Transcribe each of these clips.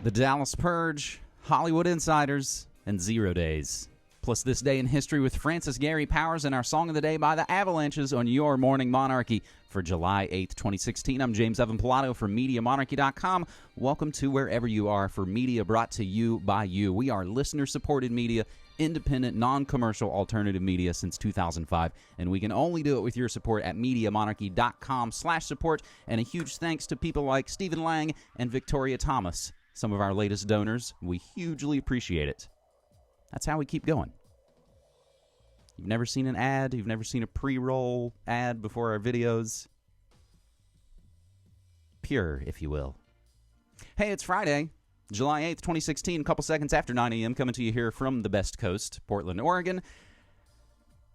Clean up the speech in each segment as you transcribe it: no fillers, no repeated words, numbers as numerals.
The Dallas Purge, Hollywood Insiders, and 0 Days. Plus this day in history with Francis Gary Powers and our Song of the Day by the Avalanches on your Morning Monarchy for July 8th, 2016. I'm James Evan Pilato from MediaMonarchy.com. Welcome to wherever you are for media brought to you by you. We are listener-supported media, independent, non-commercial alternative media since 2005, and we can only do it with your support at MediaMonarchy.com/support. And a huge thanks to people like Stephen Lang and Victoria Thomas, some of our latest donors. We hugely appreciate it. That's how we keep going. You've never seen an ad, you've never seen a pre-roll ad before our videos. Pure, if you will. Hey, it's Friday, July 8th, 2016, a couple seconds after 9 a.m., coming to you here from the Best Coast, Portland, Oregon.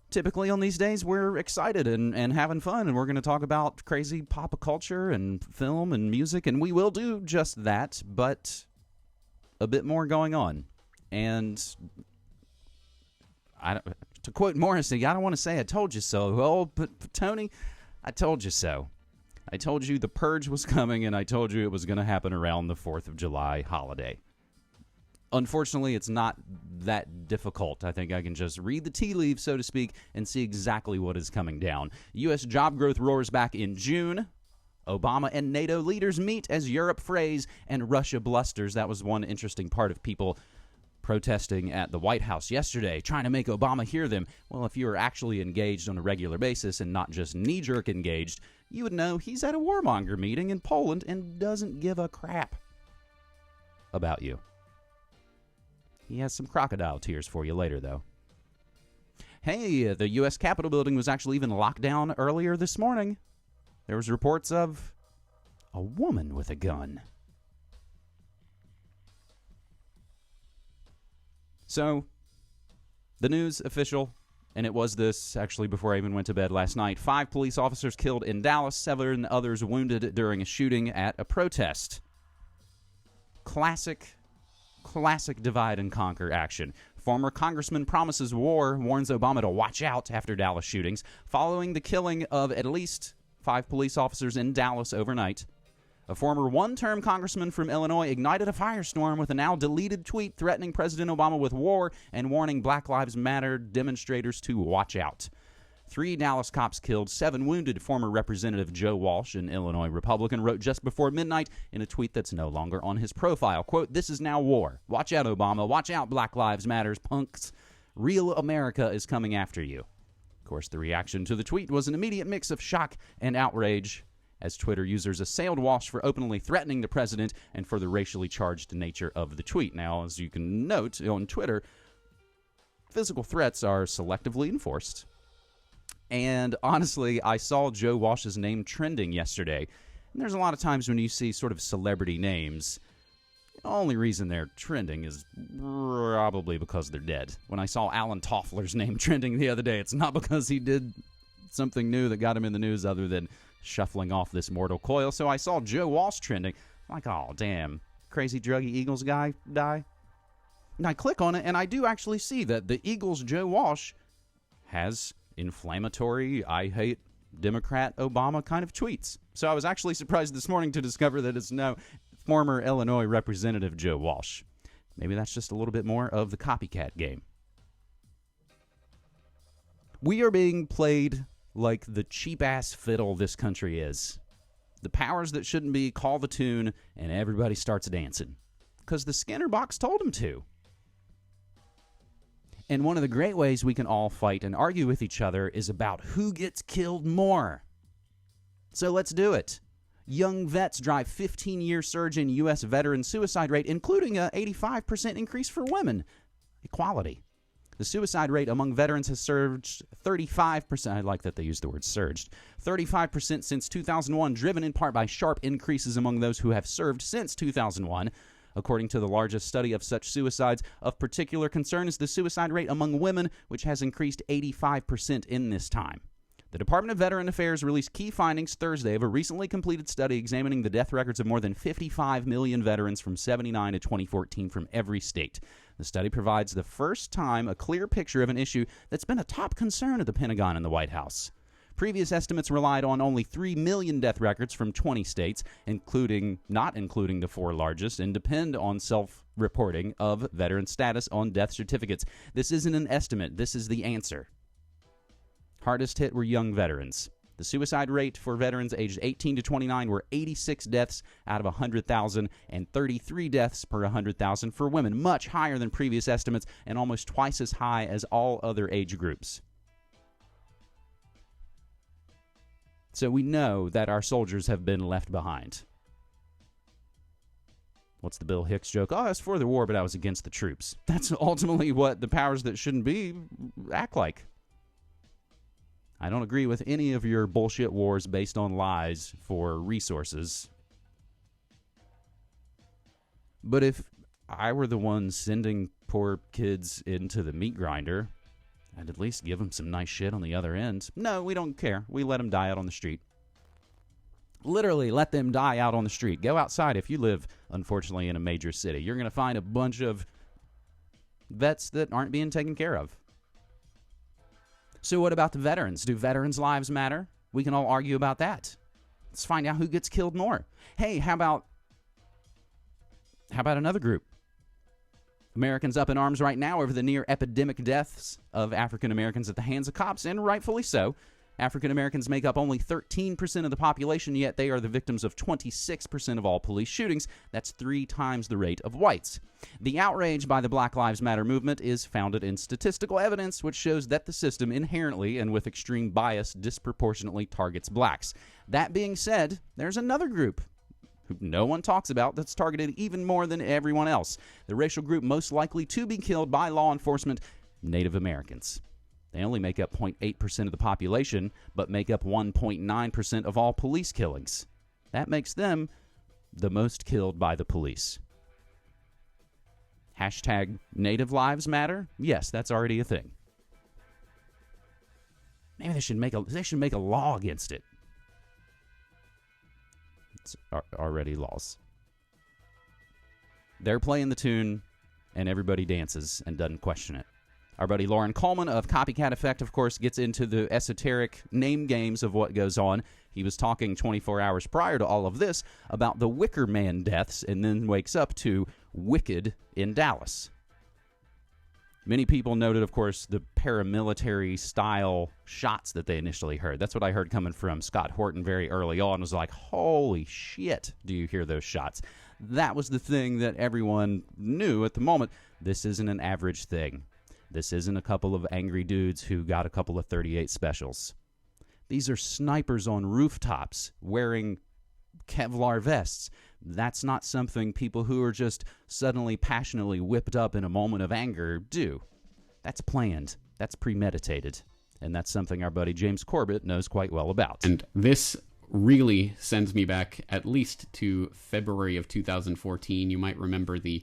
Typically on these days, we're excited and having fun, and we're going to talk about crazy pop culture and film and music, and we will do just that, but a bit more going on. And to quote Morrissey, I don't want to say I told you so. Well, but Tony, I told you so. I told you the purge was coming, and I told you it was going to happen around the 4th of July holiday. Unfortunately, it's not that difficult. I think I can just read the tea leaves, so to speak, and see exactly what is coming down. U.S. job growth roars back in June. Obama and NATO leaders meet as Europe frays and Russia blusters. That was one interesting part of people protesting at the White House yesterday, trying to make Obama hear them. Well, if you were actually engaged on a regular basis and not just knee-jerk engaged, you would know he's at a warmonger meeting in Poland and doesn't give a crap about you. He has some crocodile tears for you later, though. Hey, the U.S. Capitol building was actually even locked down earlier this morning. There was reports of a woman with a gun. So, the news official, and it was this actually before I even went to bed last night, 5 police officers killed in Dallas, 7 others wounded during a shooting at a protest. Classic divide and conquer action. Former congressman promises war, warns Obama to watch out after Dallas shootings, following the killing of at least 5 police officers in Dallas overnight. A former one-term congressman from Illinois ignited a firestorm with a now-deleted tweet threatening President Obama with war and warning Black Lives Matter demonstrators to watch out. 3 Dallas cops killed, 7 wounded. Former Representative Joe Walsh, an Illinois Republican, wrote just before midnight in a tweet that's no longer on his profile, quote, "This is now war. Watch out, Obama. Watch out, Black Lives Matters, punks. Real America is coming after you." Of course, the reaction to the tweet was an immediate mix of shock and outrage, as Twitter users assailed Walsh for openly threatening the president and for the racially charged nature of the tweet. Now, as you can note on Twitter, physical threats are selectively enforced. And honestly, I saw Joe Walsh's name trending yesterday. And there's a lot of times when you see sort of celebrity names, the only reason they're trending is probably because they're dead. When I saw Alan Toffler's name trending the other day, it's not because he did something new that got him in the news other than shuffling off this mortal coil. So I saw Joe Walsh trending. I'm like, oh, damn, crazy druggy Eagles guy die? And I click on it, and I do actually see that the Eagles' Joe Walsh has inflammatory, I hate Democrat Obama kind of tweets. So I was actually surprised this morning to discover that it's now former Illinois Representative Joe Walsh. Maybe that's just a little bit more of the copycat game. We are being played like the cheap-ass fiddle this country is. The powers that shouldn't be call the tune, and everybody starts dancing. Because the Skinner box told them to. And one of the great ways we can all fight and argue with each other is about who gets killed more. So let's do it. Young vets drive 15-year surge in U.S. veteran suicide rate, including an 85% increase for women. Equality. The suicide rate among veterans has surged 35%. I like that they use the word surged. 35% since 2001, driven in part by sharp increases among those who have served since 2001. According to the largest study of such suicides, of particular concern is the suicide rate among women, which has increased 85% in this time. The Department of Veteran Affairs released key findings Thursday of a recently completed study examining the death records of more than 55 million veterans from 1979 to 2014 from every state. The study provides the first time a clear picture of an issue that's been a top concern of the Pentagon and the White House. Previous estimates relied on only 3 million death records from 20 states, not including the 4 largest, and depend on self-reporting of veteran status on death certificates. This isn't an estimate. This is the answer. Hardest hit were young veterans. The suicide rate for veterans aged 18 to 29 were 86 deaths out of 100,000 and 33 deaths per 100,000 for women, much higher than previous estimates and almost twice as high as all other age groups. So we know that our soldiers have been left behind. What's the Bill Hicks joke? Oh, I was for the war, but I was against the troops. That's ultimately what the powers that shouldn't be act like. I don't agree with any of your bullshit wars based on lies for resources. But if I were the one sending poor kids into the meat grinder, I'd at least give them some nice shit on the other end. No, we don't care. We let them die out on the street. Literally, let them die out on the street. Go outside if you live, unfortunately, in a major city. You're going to find a bunch of vets that aren't being taken care of. So what about the veterans? Do veterans' lives matter? We can all argue about that. Let's find out who gets killed more. Hey, how about another group? Americans up in arms right now over the near epidemic deaths of African Americans at the hands of cops, and rightfully so. African Americans make up only 13% of the population, yet they are the victims of 26% of all police shootings. That's 3 times the rate of whites. The outrage by the Black Lives Matter movement is founded in statistical evidence, which shows that the system inherently and with extreme bias disproportionately targets blacks. That being said, there's another group who no one talks about that's targeted even more than everyone else. The racial group most likely to be killed by law enforcement, Native Americans. They only make up 0.8% of the population, but make up 1.9% of all police killings. That makes them the most killed by the police. Hashtag Native Lives Matter? Yes, that's already a thing. Maybe they should make a law against it. It's already laws. They're playing the tune, and everybody dances and doesn't question it. Our buddy Lauren Coleman of Copycat Effect, of course, gets into the esoteric name games of what goes on. He was talking 24 hours prior to all of this about the Wicker Man deaths and then wakes up to Wicked in Dallas. Many people noted, of course, the paramilitary-style shots that they initially heard. That's what I heard coming from Scott Horton very early on. Was like, holy shit, do you hear those shots? That was the thing that everyone knew at the moment. This isn't an average thing. This isn't a couple of angry dudes who got a couple of 38 specials. These are snipers on rooftops wearing Kevlar vests. That's not something people who are just suddenly passionately whipped up in a moment of anger do. That's planned. That's premeditated. And that's something our buddy James Corbett knows quite well about. And this really sends me back at least to February of 2014. You might remember the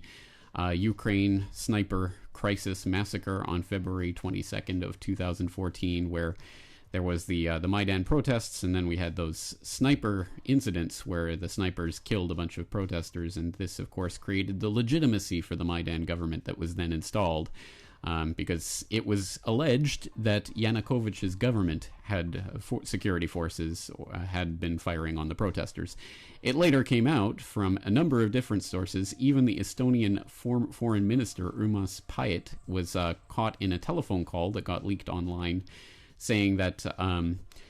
Ukraine sniper crisis massacre on February 22nd of 2014, where there was the Maidan protests, and then we had those sniper incidents where the snipers killed a bunch of protesters, and this, of course, created the legitimacy for the Maidan government that was then installed, because it was alleged that Yanukovych's government had security forces had been firing on the protesters. It later came out from a number of different sources. Even the Estonian foreign minister, Urmas Paet, was caught in a telephone call that got leaked online, saying that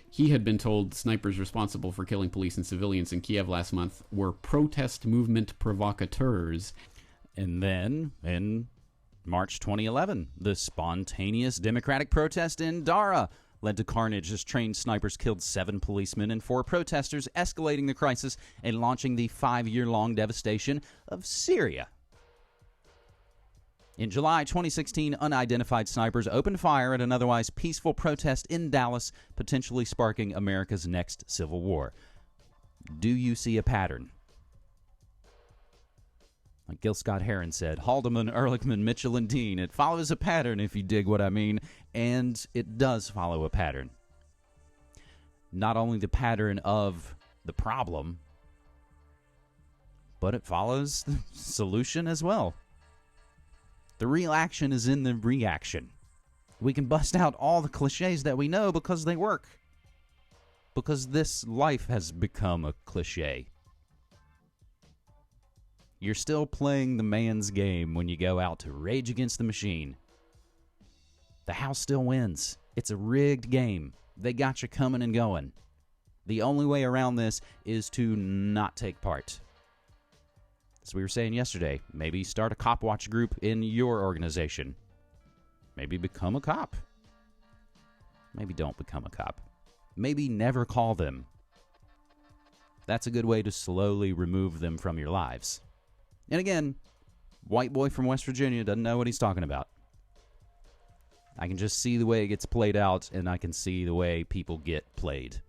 he had been told snipers responsible for killing police and civilians in Kiev last month were protest movement provocateurs. And then, in March 2011, the spontaneous democratic protest in Dara led to carnage as trained snipers killed 7 policemen and 4 protesters, escalating the crisis and launching the 5-year-long devastation of Syria. In July 2016, unidentified snipers opened fire at an otherwise peaceful protest in Dallas, potentially sparking America's next civil war. Do you see a pattern? Like Gil Scott-Heron said, Haldeman, Ehrlichman, Mitchell, and Dean, it follows a pattern, if you dig what I mean, and it does follow a pattern. Not only the pattern of the problem, but it follows the solution as well. The real action is in the reaction. We can bust out all the cliches that we know because they work. because this life has become a cliche. You're still playing the man's game when you go out to rage against the machine. The house still wins. It's a rigged game. They got you coming and going. The only way around this is to not take part. As we were saying yesterday, maybe start a cop watch group in your organization. Maybe become a cop. Maybe don't become a cop. Maybe never call them. That's a good way to slowly remove them from your lives. And again, white boy from West Virginia doesn't know what he's talking about. I can just see the way it gets played out, and I can see the way people get played.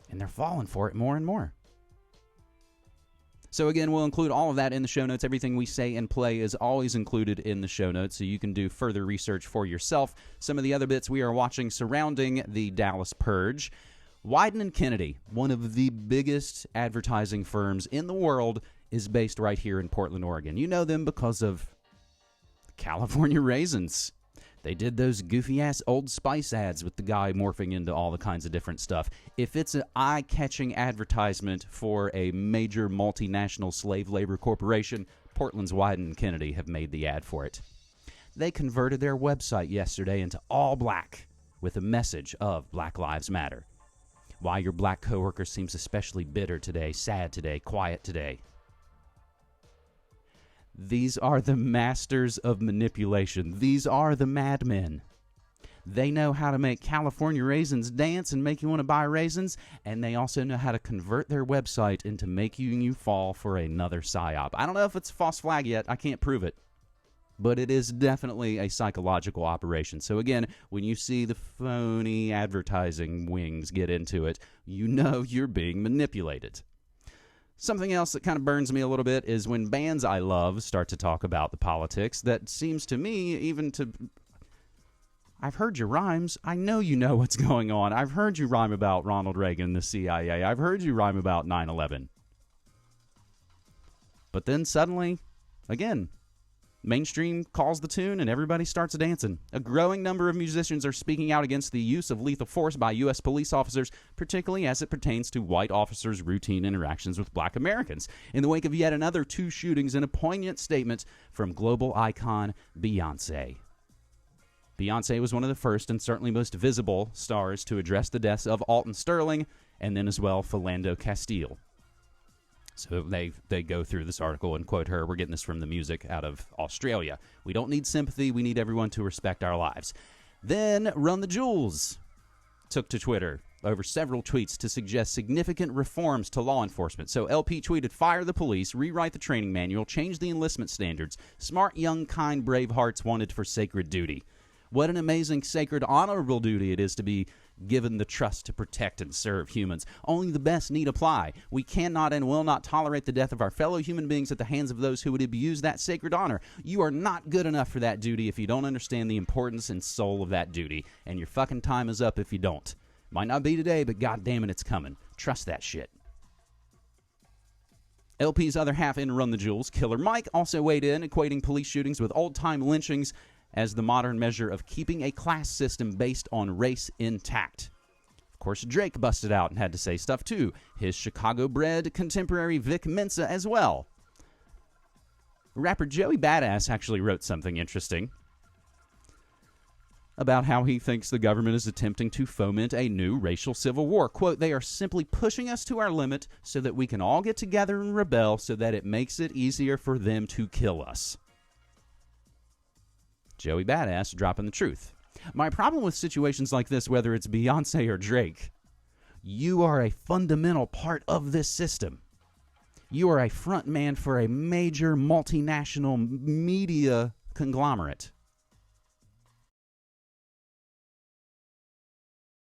And they're falling for it more and more. So again, we'll include all of that in the show notes. Everything we say and play is always included in the show notes, so you can do further research for yourself. Some of the other bits we are watching surrounding the Dallas Purge. Wieden and Kennedy, one of the biggest advertising firms in the world, is based right here in Portland, Oregon. You know them because of California Raisins. They did those goofy-ass Old Spice ads with the guy morphing into all the kinds of different stuff. If it's an eye-catching advertisement for a major multinational slave labor corporation, Portland's Wieden and Kennedy have made the ad for it. They converted their website yesterday into all black with a message of Black Lives Matter. Why your black coworker seems especially bitter today, sad today, quiet today. These are the masters of manipulation. These are the madmen. They know how to make California raisins dance and make you want to buy raisins, and they also know how to convert their website into making you fall for another psyop. I don't know if it's a false flag yet. I can't prove it. But it is definitely a psychological operation. So again, when you see the phony advertising wings get into it, you know you're being manipulated. Something else that kind of burns me a little bit is when bands I love start to talk about the politics. That seems to me even to... I've heard your rhymes. I know you know what's going on. I've heard you rhyme about Ronald Reagan, the CIA. I've heard you rhyme about 9/11. But then suddenly, again, mainstream calls the tune and everybody starts dancing. A growing number of musicians are speaking out against the use of lethal force by U.S. police officers, particularly as it pertains to white officers' routine interactions with black Americans, in the wake of yet another 2 shootings and a poignant statement from global icon Beyoncé. Beyoncé was one of the first and certainly most visible stars to address the deaths of Alton Sterling and then as well Philando Castile. So they go through this article and quote her. We're getting this from the music out of Australia. We don't need sympathy. We need everyone to respect our lives. Then Run the Jewels took to Twitter over several tweets to suggest significant reforms to law enforcement. So LP tweeted, fire the police, rewrite the training manual, change the enlistment standards. Smart, young, kind, brave hearts wanted for sacred duty. What an amazing, sacred, honorable duty it is to be given the trust to protect and serve humans. Only the best need apply. We cannot and will not tolerate the death of our fellow human beings at the hands of those who would abuse that sacred honor. You are not good enough for that duty if you don't understand the importance and soul of that duty. And your fucking time is up if you don't. Might not be today, but goddamn it, it's coming. Trust that shit. LP's other half in Run the Jewels, Killer Mike, also weighed in, equating police shootings with old-time lynchings as the modern measure of keeping a class system based on race intact. Of course, Drake busted out and had to say stuff too. His Chicago-bred contemporary Vic Mensa as well. Rapper Joey Badass actually wrote something interesting about how he thinks the government is attempting to foment a new racial civil war. Quote, they are simply pushing us to our limit so that we can all get together and rebel so that it makes it easier for them to kill us. Joey Badass dropping the truth. My problem with situations like this, whether it's Beyonce or Drake, you are a fundamental part of this system. You are a front man for a major multinational media conglomerate.